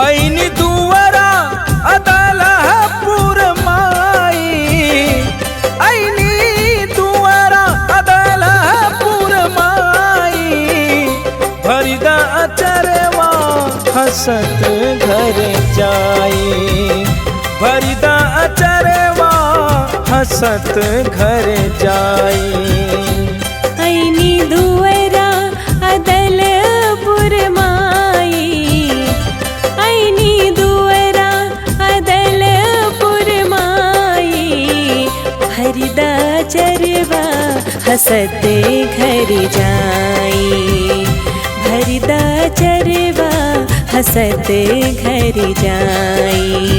ऐनी दुआरा अदलपुर माई, ऐनी दुआरा अदलपुर माई, भरिदा अचरवा हसत घर जाई, भरिदा अचरवा हसत घर जाई। ऐनी दुआरा अदलपुर माई, ऐनी दुआरा अदलपुर माई, भरिदा चरवा हसत घर जाई, भरिदा चरवा हसत घर जाई।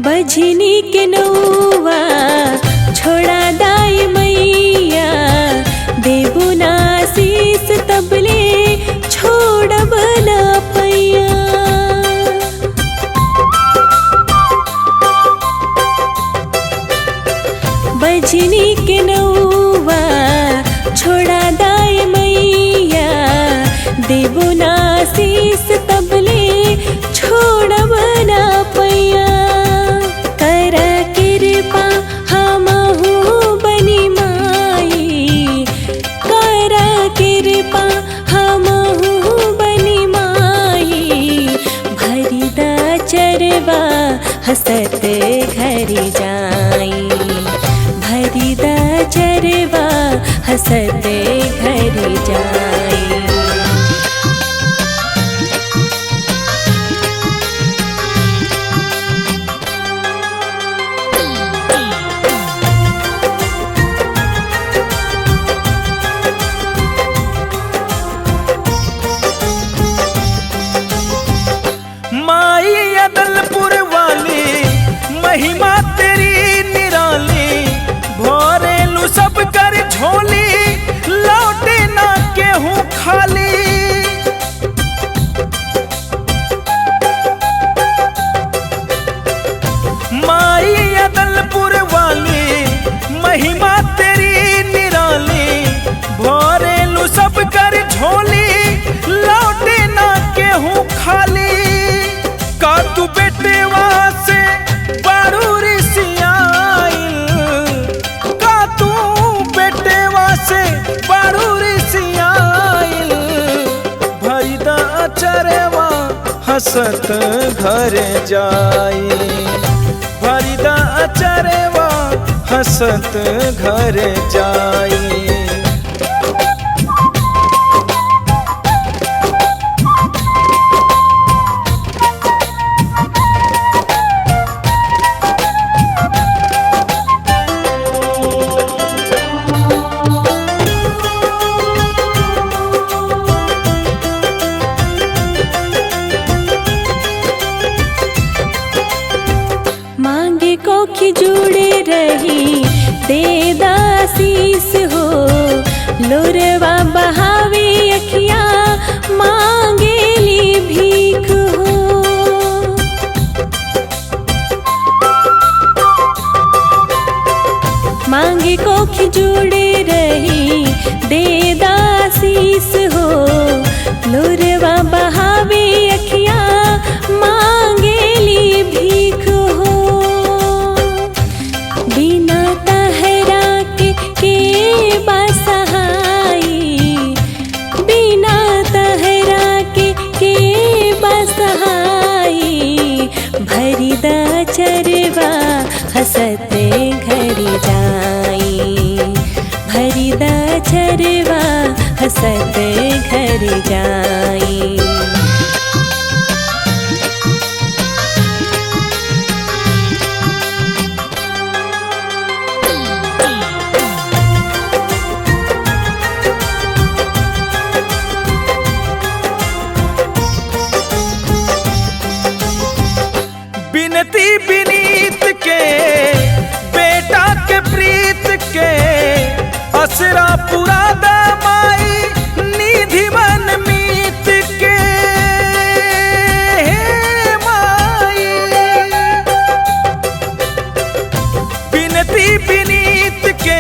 बजनी के नौवा छोड़ा दाई मैया, देबू ना शीस तबले छोड़ब ना पैया। बजनी के नौवा छोड़ा दाई मैया, देबू ना शीस तबले छोड़ब ना पैया। कृपा हमहु बनी माई, कर कृपा हमहु बनी माई, भरिदा चरवा हसत घर जाई, भरिदा चरवा हसत घर जाई। अदलपुर वाली महिमा तेरी निराली, भोरेलू सब कर झोली, लौटे ना केहू खाली। माई अदलपुर वाली महिमा तेरी निराली, भोरेलू सब कर झोली, लौटे ना केहू खाली। का तू बेटेवा से बड़ू रिसियाइल, का तू बेटेवा से बड़ू रिसियाइल, भरिदा अचरवा हसत घर जाई, भरिदा अचरवा हसत घर जाई। मांगे कोखी जुड़े रही दे दासीस हो, लोरवा बहावे अखिया मांगेली भीख हो। मांगे कोखी जुड़े रही दे दासीस हो, लोरवा बहावे अखिया मांगेली भीख हो। बिना तहरा के बसहाई, बिना तहरा के बसहाई, भरिदा चरवा हसत घर जाई, भरिदा चरवा हसत घर जाई। बिनती बिनीत के बेटा बेटी विनीत के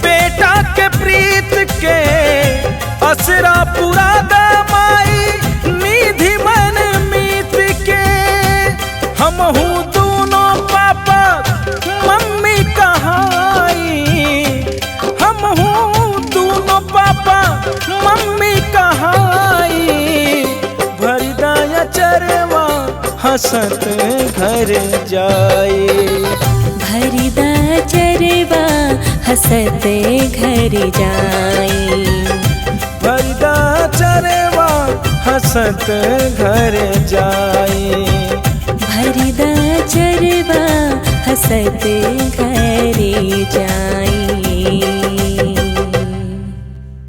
बेटा के प्रीत के असरा पूरा दमाई निधि मन मीत के हम हूँ दोनों पापा मम्मी कहाई हम हूँ दोनों पापा मम्मी कहाई भरी दाया चरवा हंसत घर जाए भरिदा चरवा हसत घर जाई भरिदा चरवा हंसत घर जाए भरिदा चरवा हसत घर जाई।